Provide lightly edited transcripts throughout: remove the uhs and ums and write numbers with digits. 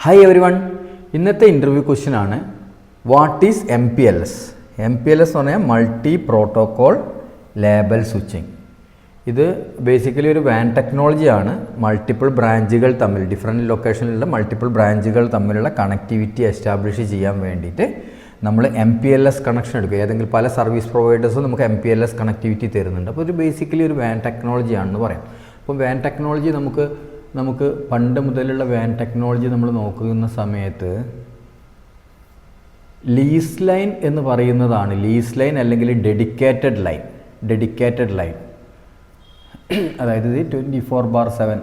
Hi every one. ഇന്നത്തെ interview question ആണ് what is MPLS. MPLS എന്ന് പറഞ്ഞാൽ മൾട്ടി പ്രോട്ടോക്കോൾ ലേബൽ സ്വിച്ചിങ്. ഇത് ബേസിക്കലി ഒരു വാൻ ടെക്നോളജിയാണ്. മൾട്ടിപ്പിൾ ബ്രാഞ്ചുകൾ തമ്മിൽ ഡിഫറെൻറ്റ് ലൊക്കേഷനിലുള്ള മൾട്ടിപ്പിൾ ബ്രാഞ്ചുകൾ തമ്മിലുള്ള കണക്ടിവിറ്റി എസ്റ്റാബ്ലിഷ് ചെയ്യാൻ വേണ്ടിയിട്ട് നമ്മൾ MPLS കണക്ഷൻ എടുക്കുക. ഏതെങ്കിലും പല സർവീസ് പ്രൊവൈഡേഴ്സും നമുക്ക് MPLS കണക്ടിവിറ്റി തരുന്നുണ്ട്. അപ്പോൾ ഒരു ബേസിക്കലി ഒരു വാൻ ടെക്നോളജിയാണെന്ന് പറയാം. അപ്പോൾ വാൻ ടെക്നോളജി നമുക്ക് പണ്ട് മുതലുള്ള വാൻ ടെക്നോളജി നമ്മൾ നോക്കുന്ന സമയത്ത് ലീസ് ലൈൻ എന്ന് പറയുന്നതാണ്. ലീസ് ലൈൻ അല്ലെങ്കിൽ ഡെഡിക്കേറ്റഡ് ലൈൻ അതായത് 24/7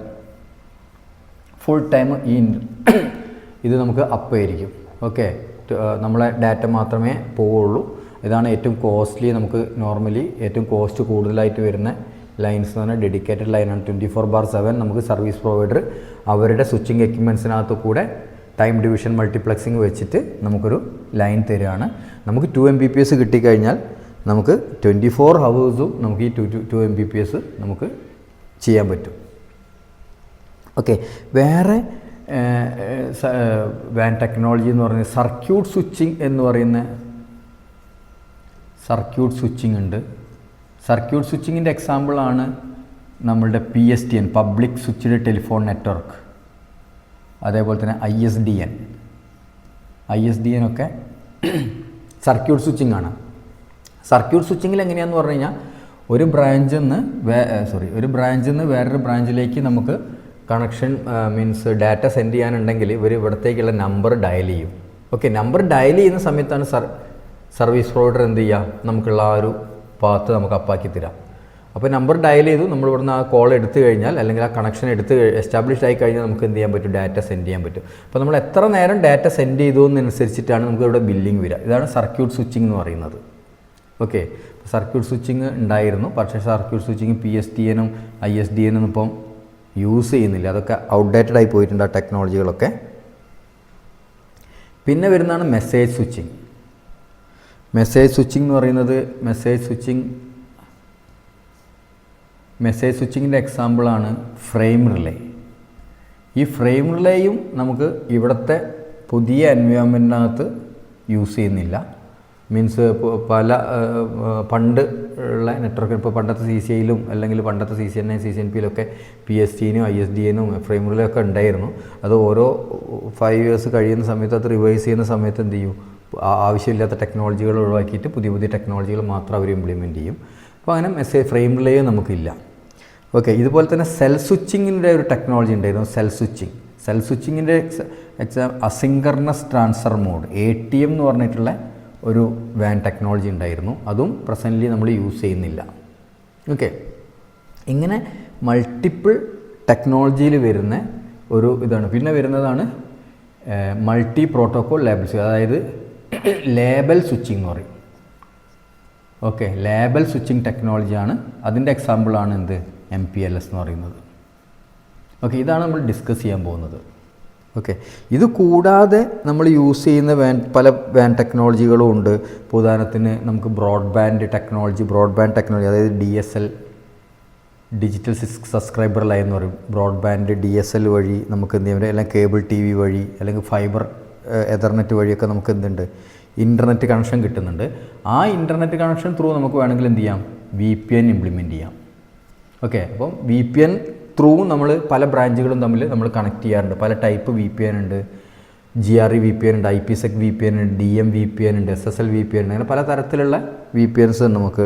ഫുൾ ടൈം ഇത് നമുക്ക് അപ്പ് ആയിരിക്കും. ഓക്കെ, നമ്മളെ ഡാറ്റ മാത്രമേ പോവുള്ളൂ. ഇതാണ് ഏറ്റവും കോസ്റ്റ്ലി, നമുക്ക് നോർമലി ഏറ്റവും കോസ്റ്റ് കൂടുതലായിട്ട് വരുന്ന ലൈൻസ് എന്ന് പറഞ്ഞാൽ ഡെഡിക്കേറ്റഡ് ലൈനാണ്. 24/7 നമുക്ക് സർവീസ് പ്രൊവൈഡർ അവരുടെ സ്വിച്ചിങ് എക്യുപ്മെൻറ്റ്സിനകത്ത് കൂടെ ടൈം ഡിവിഷൻ മൾട്ടിപ്ലക്സിങ് വെച്ചിട്ട് നമുക്കൊരു ലൈൻ തരികയാണ്. നമുക്ക് 2 Mbps കിട്ടിക്കഴിഞ്ഞാൽ നമുക്ക് 24 ഹവേഴ്സും നമുക്ക് ഈ 2 Mbps നമുക്ക് ചെയ്യാൻ പറ്റും. ഓക്കെ, വേറെ വാൻ ടെക്നോളജി എന്ന് പറയുന്നത് സർക്യൂട്ട് സ്വിച്ചിങ് എന്ന് പറയുന്ന സർക്യൂട്ട് സ്വിച്ചിങ് ഉണ്ട്. സർക്യൂട്ട് സ്വിച്ചിങ്ങിൻ്റെ എക്സാമ്പിളാണ് നമ്മളുടെ PSTN, public switched telephone network. അതേപോലെ തന്നെ ISDN ഒക്കെ സർക്യൂട്ട് സ്വിച്ചിങ് ആണ്. സർക്യൂട്ട് സ്വിച്ചിങ്ങിൽ എങ്ങനെയാണെന്ന് പറഞ്ഞു കഴിഞ്ഞാൽ ഒരു ബ്രാഞ്ചിൽ നിന്ന് വേറൊരു ബ്രാഞ്ചിലേക്ക് നമുക്ക് കണക്ഷൻ മീൻസ് ഡാറ്റ സെൻഡ് ചെയ്യാനുണ്ടെങ്കിൽ ഇവിടത്തേക്കുള്ള നമ്പർ ഡയൽ ചെയ്യും. ഓക്കെ, നമ്പർ ഡയൽ ചെയ്യുന്ന സമയത്താണ് സർവീസ് പ്രൊവൈഡർ എന്ത് ചെയ്യുക, നമുക്കുള്ള ആ ഒരു പാത്ത് നമുക്ക് അപ്പാക്കി തരാം. അപ്പോൾ നമ്പർ ഡയൽ ചെയ്തു, നമ്മൾ ഇവിടുന്ന് ആ കോൾ എടുത്തു കഴിഞ്ഞാൽ അല്ലെങ്കിൽ ആ കണക്ഷൻ എസ്റ്റാബ്ലിഷ് ആയി കഴിഞ്ഞാൽ നമുക്ക് എന്ത് ചെയ്യാൻ പറ്റും, ഡാറ്റ സെൻഡ് ചെയ്യാൻ പറ്റും. അപ്പോൾ നമ്മൾ എത്ര നേരം ഡാറ്റ സെൻഡ് ചെയ്തു എന്നനുസരിച്ചിട്ടാണ് നമുക്ക് ഇവിടെ ബില്ലിംഗ് വരിക. ഇതാണ് സർക്യൂട്ട് സ്വിച്ചിങ് എന്ന് പറയുന്നത്. ഓക്കെ, സർക്യൂട്ട് സ്വിച്ചിങ് ഉണ്ടായിരുന്നു, പക്ഷേ സർക്യൂട്ട് സ്വിച്ചിങ് PSTN-ഉം ISDN-ഉം ഇപ്പം യൂസ് ചെയ്യുന്നില്ല. അതൊക്കെ ഔട്ട്ഡേറ്റഡ് ആയി പോയിട്ടുണ്ട് ആ ടെക്നോളജികളൊക്കെ. പിന്നെ വരുന്നതാണ് മെസ്സേജ് സ്വിച്ചിങ്. മെസ്സേജ് സ്വിച്ചിങ് സ്വിച്ചിങ്ങിൻ്റെ എക്സാമ്പിളാണ് ഫ്രെയിം റിലേ. ഈ ഫ്രെയിം റിലേയും നമുക്ക് ഇവിടുത്തെ പുതിയ എൻവയോൺമെൻറ്റിനകത്ത് യൂസ് ചെയ്യുന്നില്ല. മീൻസ് പണ്ട് ഉള്ള നെറ്റ്വർക്ക്, ഇപ്പോൾ പണ്ടത്തെ CCIയിലും അല്ലെങ്കിൽ പണ്ടത്തെ CCNA CCNPയിലൊക്കെ PSTN-ഉം ISDN-ഉം ഫ്രെയിം റിലേ ഒക്കെ ഉണ്ടായിരുന്നു. അത് ഓരോ 5 years കഴിയുന്ന സമയത്ത് അത് റിവൈസ് ചെയ്യുന്ന സമയത്ത് എന്ത് ചെയ്യും, ആവശ്യമില്ലാത്ത ടെക്നോളജികൾ ഒഴിവാക്കിയിട്ട് പുതിയ ടെക്നോളജികൾ മാത്രം അവർ ഇംപ്ലിമെൻറ്റ് ചെയ്യും. അപ്പോൾ അങ്ങനെ ഫ്രെയിം റിലേ നമുക്കില്ല. ഓക്കെ, ഇതുപോലെ തന്നെ സെൽ സ്വിച്ചിങ്ങിൻ്റെ ഒരു ടെക്നോളജി ഉണ്ടായിരുന്നു. സെൽ സ്വിച്ചിങ്ങിൻ്റെ അസിൻക്രണസ് ട്രാൻസ്ഫർ മോഡ് ATM എന്ന് പറഞ്ഞിട്ടുള്ള ഒരു വാൻ ടെക്നോളജി ഉണ്ടായിരുന്നു. അതും പ്രസൻ്റ്ലി നമ്മൾ യൂസ് ചെയ്യുന്നില്ല. ഓക്കെ, ഇങ്ങനെ മൾട്ടിപ്പിൾ ടെക്നോളജിയിൽ വരുന്ന ഒരു ഇതാണ്. പിന്നെ വരുന്നതാണ് മൾട്ടി പ്രോട്ടോക്കോൾ ലേബൽ സ്വിച്ചിങ്, അതായത് ലേബൽ സ്വിച്ചിങ് എന്ന് പറയും. ഓക്കെ, ലേബൽ സ്വിച്ചിങ് ടെക്നോളജിയാണ്. അതിൻ്റെ എക്സാമ്പിളാണ് എന്ത്, MPLS എന്ന് പറയുന്നത്. ഓക്കെ, ഇതാണ് നമ്മൾ ഡിസ്കസ് ചെയ്യാൻ പോകുന്നത്. ഓക്കെ, ഇത് കൂടാതെ നമ്മൾ യൂസ് ചെയ്യുന്ന പല വാൻ ടെക്നോളജികളും ഉണ്ട്. ഇപ്പോൾ ഉദാഹരണത്തിന് നമുക്ക് ബ്രോഡ്ബാൻഡ് ടെക്നോളജി അതായത് DSL, ഡിജിറ്റൽ സബ്സ്ക്രൈബർ ലൈൻ എന്ന് പറയും. ബ്രോഡ്ബാൻഡ് DSL വഴി നമുക്ക് എന്ത് ചെയ്യാൻ, അല്ലെങ്കിൽ കേബിൾ TV വഴി അല്ലെങ്കിൽ ഫൈബർ എതർനെറ്റ് വഴിയൊക്കെ നമുക്ക് എന്തുണ്ട്, ഇൻ്റർനെറ്റ് കണക്ഷൻ കിട്ടുന്നുണ്ട്. ആ ഇൻ്റർനെറ്റ് കണക്ഷൻ ത്രൂ നമുക്ക് വേണമെങ്കിൽ എന്ത് ചെയ്യാം, VPN ഇംപ്ലിമെൻറ്റ് ചെയ്യാം. ഓക്കെ, അപ്പം VPN ത്രൂ നമ്മൾ പല ബ്രാഞ്ചുകളും തമ്മിൽ നമ്മൾ കണക്ട് ചെയ്യാറുണ്ട്. പല ടൈപ്പ് VPN ഉണ്ട്. GRE VPN ഉണ്ട്, IPsec VPN ഉണ്ട്, DM VPN ഉണ്ട്, SSL VPN ഉണ്ട്. അങ്ങനെ പല തരത്തിലുള്ള VPNs നമുക്ക്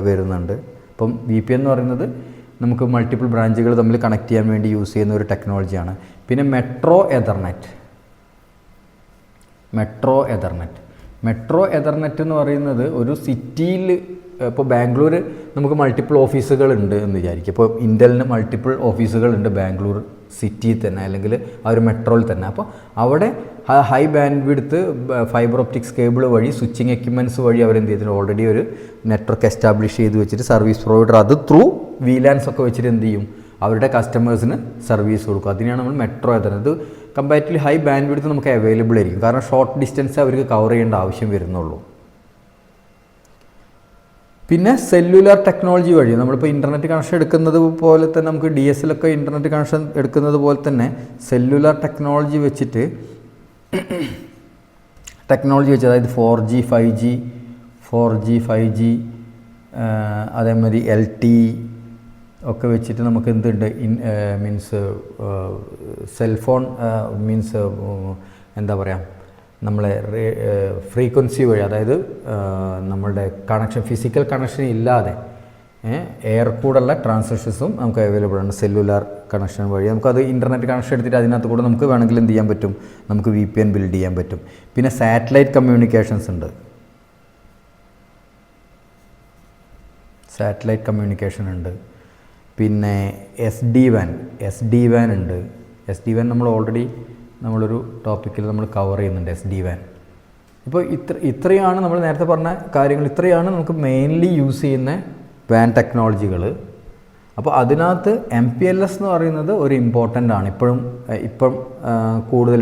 വരുന്നുണ്ട്. അപ്പം VPN എന്ന് പറയുന്നത് നമുക്ക് മൾട്ടിപ്പിൾ ബ്രാഞ്ചുകൾ തമ്മിൽ കണക്ട് ചെയ്യാൻ വേണ്ടി യൂസ് ചെയ്യുന്ന ഒരു ടെക്നോളജിയാണ്. പിന്നെ മെട്രോ എതർനെറ്റ് എന്ന് പറയുന്നത് ഒരു സിറ്റിയിൽ, ഇപ്പോൾ ബാംഗ്ലൂർ നമുക്ക് മൾട്ടിപ്പിൾ ഓഫീസുകൾ ഉണ്ട് എന്ന് വിചാരിക്കും. ഇപ്പോൾ ഇൻ്റലിന് മൾട്ടിപ്പിൾ ഓഫീസുകളുണ്ട് ബാംഗ്ലൂർ സിറ്റിയിൽ തന്നെ അല്ലെങ്കിൽ ആ ഒരു മെട്രോയിൽ തന്നെ. അപ്പോൾ അവിടെ high band width fibre optics cable വഴി സ്വിച്ചിങ് എക്യുപ്മെൻറ്റ്സ് വഴി അവരെന്ത് ചെയ്തിട്ടുണ്ട്, ഓൾറെഡി ഒരു നെറ്റ്വർക്ക് എസ്റ്റാബ്ലിഷ് ചെയ്ത് വെച്ചിട്ട് സർവീസ് പ്രൊവൈഡർ അത് ത്രൂ VLANs ഒക്കെ വെച്ചിട്ട് എന്ത് ചെയ്യും, അവരുടെ കസ്റ്റമേഴ്സിന് സർവീസ് കൊടുക്കും. അതിനെയാണ് നമ്മൾ മെട്രോ എതർനെറ്റ്. ഇത് കമ്പാരിറ്റീവ്ലി ഹൈ ബാൻഡ് വിഡ്ത്ത് നമുക്ക് അവൈലബിൾ ആയിരിക്കും, കാരണം ഷോർട്ട് ഡിസ്റ്റൻസ് അവർക്ക് കവർ ചെയ്യേണ്ട ആവശ്യം വരുന്നുള്ളൂ. പിന്നെ സെല്ലുലാർ ടെക്നോളജി വഴി നമ്മളിപ്പോൾ ഇൻ്റർനെറ്റ് കണക്ഷൻ എടുക്കുന്നത് പോലെ തന്നെ നമുക്ക് DSL ഒക്കെ ഇൻ്റർനെറ്റ് കണക്ഷൻ എടുക്കുന്നത് പോലെ തന്നെ സെല്ലുലാർ ടെക്നോളജി വെച്ചിട്ട് ടെക്നോളജി വെച്ച്, അതായത് 4G 5G അതേമാതിരി LTE ഒക്കെ വെച്ചിട്ട് നമുക്ക് എന്തുണ്ട് മീൻസ് സെൽഫോൺ മീൻസ് എന്താ പറയുക, നമ്മളെ ഫ്രീക്വൻസി വഴി, അതായത് നമ്മളുടെ കണക്ഷൻ, ഫിസിക്കൽ കണക്ഷൻ ഇല്ലാതെ എയർ കൂടെയുള്ള ട്രാൻസാക്ഷൻസും നമുക്ക് അവൈലബിൾ ആണ്. സെല്ലുലാർ കണക്ഷൻ വഴി നമുക്കത് ഇൻ്റർനെറ്റ് കണക്ഷൻ എടുത്തിട്ട് അതിനകത്ത് കൂടെ നമുക്ക് വേണമെങ്കിൽ എന്ത് ചെയ്യാൻ പറ്റും, നമുക്ക് VPN ബിൽഡ് ചെയ്യാൻ പറ്റും. പിന്നെ സാറ്റലൈറ്റ് കമ്മ്യൂണിക്കേഷൻസ് ഉണ്ട്, സാറ്റലൈറ്റ് കമ്മ്യൂണിക്കേഷൻ ഉണ്ട്. പിന്നെ SD-WAN ഉണ്ട്. SD-WAN നമ്മൾ ഓൾറെഡി നമ്മളൊരു ടോപ്പിക്കിൽ നമ്മൾ കവർ ചെയ്യുന്നുണ്ട് SD-WAN. ഇപ്പോൾ ഇത്രയാണ് നമ്മൾ നേരത്തെ പറഞ്ഞ കാര്യങ്ങൾ, ഇത്രയാണ് നമുക്ക് മെയിൻലി യൂസ് ചെയ്യുന്ന WAN ടെക്നോളജികൾ. അപ്പോൾ അതിനകത്ത് MPLS എന്ന് പറയുന്നത് ഒരു ഇമ്പോർട്ടൻ്റ് ആണ്. ഇപ്പം കൂടുതൽ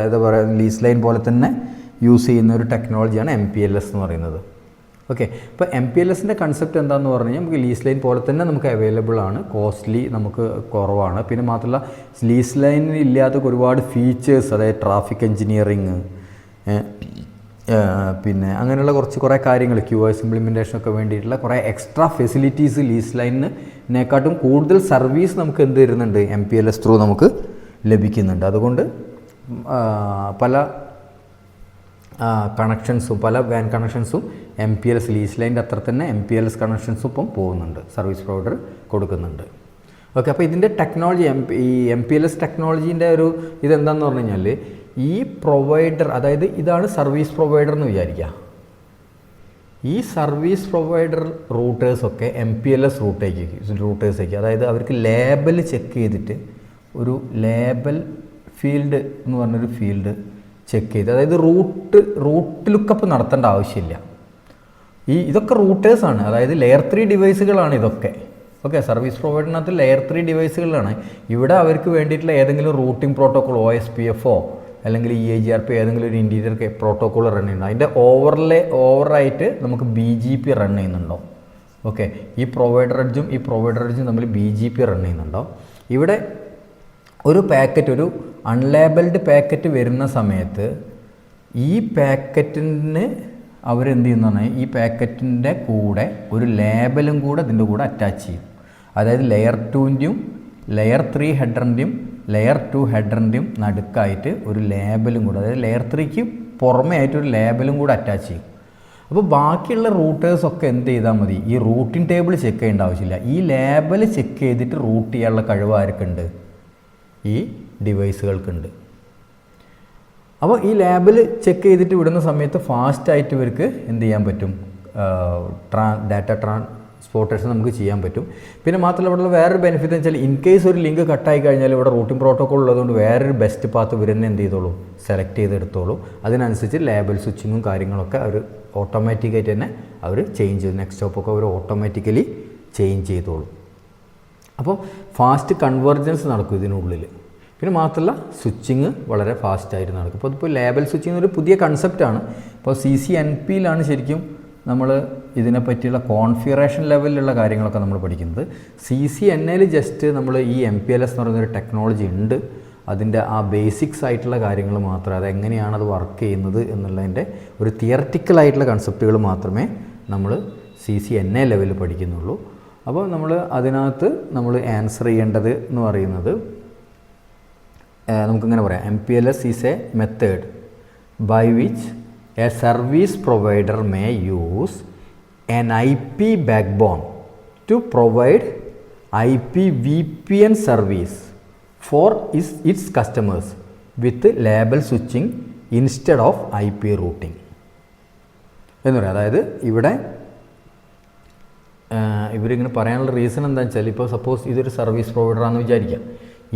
എന്താ പറയുക, ലീസ് ലൈൻ പോലെ തന്നെ യൂസ് ചെയ്യുന്ന ഒരു ടെക്നോളജിയാണ് MPLS എന്ന് പറയുന്നത്. ഓക്കെ, ഇപ്പോൾ MPLSൻ്റെ കൺസെപ്റ്റ് എന്താണെന്ന് പറഞ്ഞു കഴിഞ്ഞാൽ നമുക്ക് ലീസ് ലൈൻ പോലെ തന്നെ നമുക്ക് അവൈലബിൾ ആണ്, കോസ്റ്റ്ലി നമുക്ക് കുറവാണ്. പിന്നെ മാത്രമല്ല ലീസ് ലൈനിൽ ഇല്ലാത്ത ഒരുപാട് ഫീച്ചേഴ്സ്, അതായത് ട്രാഫിക് എൻജിനീയറിങ്, പിന്നെ അങ്ങനെയുള്ള കുറേ കാര്യങ്ങൾ, QoS ഇംപ്ലിമെൻറ്റേഷനൊക്കെ വേണ്ടിയിട്ടുള്ള കുറേ എക്സ്ട്രാ ഫെസിലിറ്റീസ് ലീസ് ലൈനിനെക്കാട്ടും കൂടുതൽ സർവീസ് നമുക്ക് എന്ത് തരുന്നുണ്ട്, MPLS ത്രൂ നമുക്ക് ലഭിക്കുന്നുണ്ട്. അതുകൊണ്ട് പല കണക്ഷൻസും, പല WAN കണക്ഷൻസും MPLS ലീസ് ലൈൻ്റെ അത്ര തന്നെ MPLS കണക്ഷൻസും ഇപ്പം പോകുന്നുണ്ട്, സർവീസ് പ്രൊവൈഡർ കൊടുക്കുന്നുണ്ട്. ഓക്കെ, അപ്പോൾ ഇതിൻ്റെ ടെക്നോളജി, ഈ MPLS ടെക്നോളജീൻ്റെ ഒരു ഇതെന്താണെന്ന് പറഞ്ഞു കഴിഞ്ഞാൽ, ഈ പ്രൊവൈഡർ, അതായത് ഇതാണ് സർവീസ് പ്രൊവൈഡർ എന്ന് വിചാരിക്കുക. ഈ സർവീസ് പ്രൊവൈഡർ റൂട്ടേഴ്സൊക്കെ MPLS റൂട്ടേഴ്സേക്ക്, അതായത് അവർക്ക് ലേബൽ ചെക്ക് ചെയ്തിട്ട് ഒരു ലേബൽ ഫീൽഡ് എന്ന് പറഞ്ഞൊരു ഫീൽഡ് ചെക്ക് ചെയ്ത്, അതായത് റൂട്ട് ലുക്കപ്പ് നടത്തേണ്ട ആവശ്യമില്ല. ഇതൊക്കെ റൂട്ടേഴ്സാണ്, അതായത് ലെയർ 3 ഡിവൈസുകളാണ് ഇതൊക്കെ. ഓക്കെ, സർവീസ് പ്രൊവൈഡറിനകത്ത് ലെയർ 3 ഡിവൈസുകളാണ്. ഇവിടെ അവർക്ക് വേണ്ടിയിട്ടുള്ള ഏതെങ്കിലും റൂട്ടിംഗ് പ്രോട്ടോക്കോൾ, OSPF അല്ലെങ്കിൽ EIGRP, ഏതെങ്കിലും ഒരു ഇൻറ്റീരിയർ പ്രോട്ടോക്കോൾ റൺ ചെയ്യുന്നുണ്ടോ, അതിൻ്റെ ഓവറായിട്ട് നമുക്ക് BGP റൺ ചെയ്യുന്നുണ്ടോ. ഓക്കെ, ഈ പ്രൊവൈഡർ എഡ്ജും തമ്മിൽ BGP റൺ ചെയ്യുന്നുണ്ടോ. ഇവിടെ ഒരു പാക്കറ്റ്, ഒരു അൺലേബിൾഡ് പാക്കറ്റ് വരുന്ന സമയത്ത് ഈ പാക്കറ്റിന് അവരെന്ത് ചെയ്യുന്നതാണ്, ഈ പാക്കറ്റിൻ്റെ കൂടെ ഒരു ലേബലും കൂടെ ഇതിൻ്റെ കൂടെ അറ്റാച്ച് ചെയ്യും. അതായത് ലെയർ 2ൻ്റെയും ലെയർ 3 ഹെഡറിൻ്റെയും ലെയർ 2 ഹെഡറിൻ്റെയും നടുക്കായിട്ട് ഒരു ലേബലും കൂടെ, അതായത് ലെയർ 3ക്ക് പുറമേ ആയിട്ട് ഒരു ലേബലും കൂടെ അറ്റാച്ച് ചെയ്യും. അപ്പോൾ ബാക്കിയുള്ള റൂട്ടേഴ്സൊക്കെ എന്ത് ചെയ്താൽ മതി, ഈ റൂട്ടിംഗ് ടേബിൾ ചെക്ക് ചെയ്യേണ്ട ആവശ്യമില്ല. ഈ ലേബൽ ചെക്ക് ചെയ്തിട്ട് റൂട്ട് ചെയ്യാനുള്ള കഴിവ് ആർക്കുണ്ട്, ഈ ഡിവൈസുകൾക്കുണ്ട്. അപ്പോൾ ഈ ലേബൽ ചെക്ക് ചെയ്തിട്ട് വിടുന്ന സമയത്ത് ഫാസ്റ്റായിട്ട് ഇവർക്ക് എന്ത് ചെയ്യാൻ പറ്റും, ഡാറ്റ ട്രാൻസ്പോർട്ടേഷൻ നമുക്ക് ചെയ്യാൻ പറ്റും. പിന്നെ മാത്രമല്ല ഇവിടെയുള്ള വേറൊരു ബെനിഫിറ്റ് എന്ന് വെച്ചാൽ, ഇൻ കേസ് ഒരു ലിങ്ക് കട്ടായി കഴിഞ്ഞാൽ ഇവിടെ റൂട്ടിംഗ് പ്രോട്ടോക്കോൾ ഉള്ളതുകൊണ്ട് വേറൊരു ബെസ്റ്റ് പാത്ത് ഇവർ തന്നെ എന്ത് ചെയ്തോളൂ, സെലക്ട് ചെയ്തെടുത്തോളൂ. അതിനനുസരിച്ച് ലേബൽ സ്വിച്ചിങ്ങും കാര്യങ്ങളൊക്കെ അവർ ഓട്ടോമാറ്റിക്കായിട്ട് തന്നെ അവർ ചേഞ്ച് ചെയ്തു, നെക്സ്റ്റ് സ്റ്റോപ്പൊക്കെ അവർ ഓട്ടോമാറ്റിക്കലി ചേഞ്ച് ചെയ്തോളൂ. അപ്പോൾ ഫാസ്റ്റ് കൺവെർജൻസ് നടക്കും ഇതിനുള്ളിൽ. പിന്നെ മാത്രമല്ല സ്വിച്ചിങ് വളരെ ഫാസ്റ്റായിട്ട് നടക്കും. അപ്പോൾ ഇതിപ്പോൾ ലേബൽ സ്വിച്ചിങ് ഒരു പുതിയ കൺസെപ്റ്റാണ്. ഇപ്പോൾ CCNP-യിലാണ് ശരിക്കും നമ്മൾ ഇതിനെപ്പറ്റിയുള്ള കോൺഫിഗറേഷൻ ലെവലിലുള്ള കാര്യങ്ങളൊക്കെ നമ്മൾ പഠിക്കുന്നത്. CCNA-ൽ ജസ്റ്റ് നമ്മൾ ഈ MPLS എന്ന് പറയുന്നൊരു ടെക്നോളജി ഉണ്ട്, അതിൻ്റെ ആ ബേസിക്സ് ആയിട്ടുള്ള കാര്യങ്ങൾ മാത്രമേ, അതെങ്ങനെയാണ് അത് വർക്ക് ചെയ്യുന്നത് എന്നുള്ളതിൻ്റെ ഒരു തിയററ്റിക്കലായിട്ടുള്ള കൺസെപ്റ്റുകൾ മാത്രമേ നമ്മൾ CCNA ലെവലിൽ പഠിക്കുന്നുള്ളൂ. അപ്പോൾ നമ്മൾ അതിനകത്ത് നമ്മൾ ആൻസർ ചെയ്യേണ്ടത് എന്ന് പറയുന്നത്, നമുക്കിങ്ങനെ പറയാം, MPLS is a method by which a service provider may use an IP backbone to provide IP VPN service for its customers with label switching instead of IP routing എന്ന് പറയാം. അതായത് ഇവിടെ ഇവരിങ്ങനെ പറയാനുള്ള റീസൺ എന്താണെന്ന് വെച്ചാൽ, ഇപ്പോൾ സപ്പോസ് ഇതൊരു സർവീസ് പ്രൊവൈഡറാണെന്ന് വിചാരിക്കാം.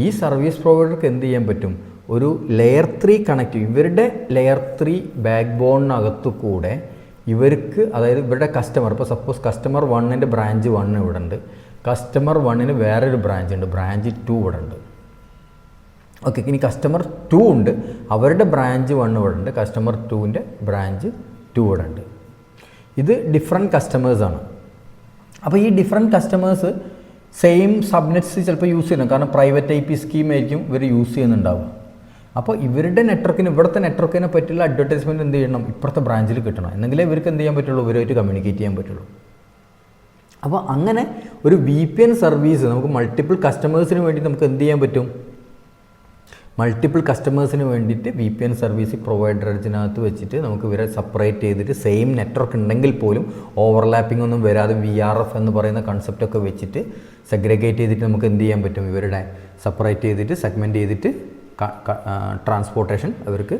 ഈ സർവീസ് പ്രൊവൈഡർക്ക് എന്ത് ചെയ്യാൻ പറ്റും, ഒരു ലെയർ 3 കണക്റ്റ്, ഇവരുടെ ലെയർ 3 ബാക്ക് ബോണിനകത്തു കൂടെ ഇവർക്ക്, അതായത് ഇവരുടെ കസ്റ്റമർ, ഇപ്പോൾ സപ്പോസ് കസ്റ്റമർ 1ൻ്റെ ബ്രാഞ്ച് 1 ഇവിടെ ഉണ്ട്, കസ്റ്റമർ 1-ന് വേറൊരു ബ്രാഞ്ച് ഉണ്ട്, ബ്രാഞ്ച് 2 ഇവിടെ ഉണ്ട്. ഓക്കെ, ഇനി കസ്റ്റമർ 2 ഉണ്ട്, അവരുടെ ബ്രാഞ്ച് 1 ഇവിടെ ഉണ്ട്, കസ്റ്റമർ 2ൻ്റെ ബ്രാഞ്ച് 2 ഇവിടെ ഉണ്ട്. ഇത് ഡിഫറെൻറ്റ് കസ്റ്റമേഴ്സാണ്. അപ്പോൾ ഈ ഡിഫറെൻറ്റ് കസ്റ്റമേഴ്സ് സെയിം സബ്നെറ്റ്സ് ചിലപ്പോൾ യൂസ് ചെയ്യണം, കാരണം പ്രൈവറ്റ് IP സ്കീം ആയിരിക്കും ഇവർ യൂസ് ചെയ്യുന്നുണ്ടാവും. അപ്പോൾ ഇവരുടെ നെറ്റ്വർക്കിന് ഇവിടുത്തെ നെറ്റ്വർക്കിനെ പറ്റിയുള്ള അഡ്വർടൈസ്മെൻറ്റ് എന്ത് ചെയ്യണം, ഇപ്പുറത്തെ ബ്രാഞ്ചിൽ കിട്ടണം, എന്നെങ്കിലേ ഇവർക്ക് എന്ത് ചെയ്യാൻ പറ്റുള്ളൂ, ഇവരുമായിട്ട് കമ്മ്യൂണിക്കേറ്റ് ചെയ്യാൻ പറ്റുള്ളൂ. അപ്പോൾ അങ്ങനെ ഒരു VPN സർവീസ് നമുക്ക് മൾട്ടിപ്പിൾ കസ്റ്റമേഴ്സിന് വേണ്ടി നമുക്ക് എന്ത് ചെയ്യാൻ പറ്റും, മൾട്ടിപ്പിൾ കസ്റ്റമേഴ്സിന് വേണ്ടിയിട്ട് VPN സർവീസ് പ്രൊവൈഡറിനകത്ത് വെച്ചിട്ട് നമുക്ക് ഇവരെ സെപ്പറേറ്റ് ചെയ്തിട്ട് സെയിം നെറ്റ്വർക്ക് ഉണ്ടെങ്കിൽ പോലും ഓവർലാപ്പിംഗ് ഒന്നും വരാതെ VRF എന്ന് പറയുന്ന കൺസെപ്റ്റൊക്കെ വെച്ചിട്ട് സെഗ്രിഗേറ്റ് ചെയ്തിട്ട് നമുക്ക് എന്ത് ചെയ്യാൻ പറ്റും, ഇവരുടെ സെപ്പറേറ്റ് ചെയ്തിട്ട് സെഗ്മെൻറ്റ് ചെയ്തിട്ട് ട്രാൻസ്പോർട്ടേഷൻ അവർക്ക്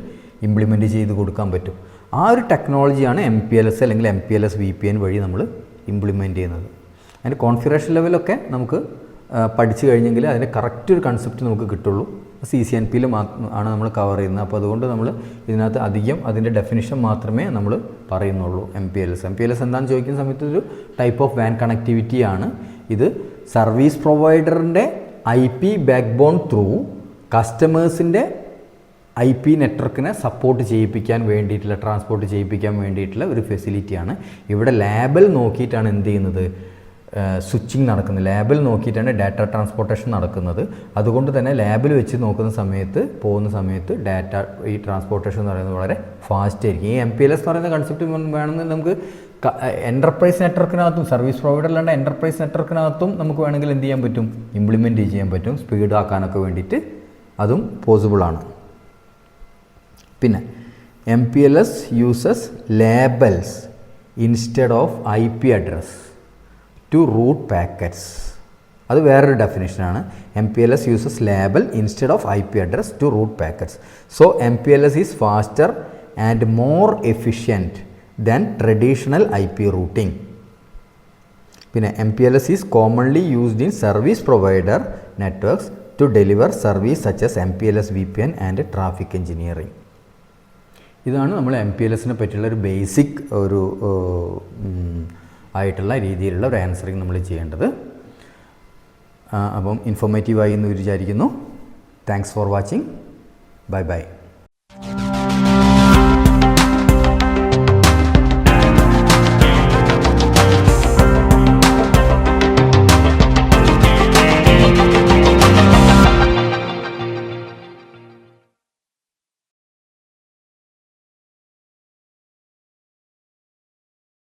ഇംപ്ലിമെൻറ്റ് ചെയ്ത് കൊടുക്കാൻ പറ്റും. ആ ഒരു ടെക്നോളജിയാണ് MPLS അല്ലെങ്കിൽ MPLS VPN വഴി നമ്മൾ ഇംപ്ലിമെൻറ്റ് ചെയ്യുന്നത്. അതിൻ്റെ കോൺഫിഗറേഷൻ ലെവലൊക്കെ നമുക്ക് പഠിച്ചു കഴിഞ്ഞെങ്കിൽ അതിൻ്റെ കറക്റ്റ് ഒരു കൺസെപ്റ്റ് നമുക്ക് കിട്ടുള്ളൂ. CCNP ആണ് നമ്മൾ കവർ ചെയ്യുന്നത്. അപ്പോൾ അതുകൊണ്ട് നമ്മൾ ഇതിനകത്ത് അധികം അതിൻ്റെ ഡെഫിനിഷൻ മാത്രമേ നമ്മൾ പറയുന്നുള്ളൂ. MPLS എന്താണെന്ന് ചോദിക്കുന്ന സമയത്ത് ഒരു ടൈപ്പ് ഓഫ് വാൻ കണക്ടിവിറ്റിയാണ്. ഇത് സർവീസ് പ്രൊവൈഡറിൻ്റെ IP ബാക്ക്ബോൺ ത്രൂ കസ്റ്റമേഴ്സിൻ്റെ IP നെറ്റ്വർക്കിനെ സപ്പോർട്ട് ചെയ്യിപ്പിക്കാൻ വേണ്ടിയിട്ടുള്ള, ട്രാൻസ്പോർട്ട് ചെയ്യിപ്പിക്കാൻ വേണ്ടിയിട്ടുള്ള ഒരു ഫെസിലിറ്റിയാണ്. ഇവിടെ ലാബിൽ നോക്കിയിട്ടാണ് എന്ത് ചെയ്യുന്നത്, സ്വിച്ചിങ് നടക്കുന്നത്. ലാബിൽ നോക്കിയിട്ടാണ് ഡാറ്റ ട്രാൻസ്പോർട്ടേഷൻ നടക്കുന്നത്. അതുകൊണ്ട് തന്നെ ലാബിൽ വെച്ച് നോക്കുന്ന സമയത്ത് പോകുന്ന സമയത്ത് ഡാറ്റ ഈ ട്രാൻസ്പോർട്ടേഷൻ എന്ന് പറയുന്നത് വളരെ ഫാസ്റ്റ് ആയിരിക്കും. ഈ MPLS എന്ന് പറയുന്ന കൺസെപ്റ്റ് വേണമെങ്കിൽ നമുക്ക് എൻ്റർപ്രൈസ് നെറ്റ്വർക്കിനകത്തും സർവീസ് പ്രൊവൈഡറിലുള്ള എൻ്റർപ്രൈസ് നെറ്റ്വർക്കിനകത്തും നമുക്ക് വേണമെങ്കിൽ എന്ത് ചെയ്യാൻ പറ്റും, ഇംപ്ലിമെൻറ്റ് ചെയ്യാൻ പറ്റും. സ്പീഡ് ആക്കാനൊക്കെ വേണ്ടിയിട്ട് അതും പോസിബിളാണ്. പിന്നെ MPLS uses labels instead of IP address to route packets. അത് വേറൊരു ഡെഫിനിഷനാണ്. MPLS uses label instead of IP address to route packets. So MPLS is faster and more efficient than traditional IP routing. പിന്നെ MPLS is commonly used in service provider networks to deliver service such as MPLS VPN and traffic engineering. ഇതാണ് നമ്മൾ MPLSനെ പറ്റിയുള്ള ഒരു basic ഒരു ആയിട്ടുള്ള രീതിയിലുള്ള ഒരു answering നമ്മൾ ചെയ്യേണ്ടത്. അപ്പം ഇൻഫോർമേറ്റീവായി എന്ന് വിചാരിക്കുന്നു. Thanks for watching. Bye bye.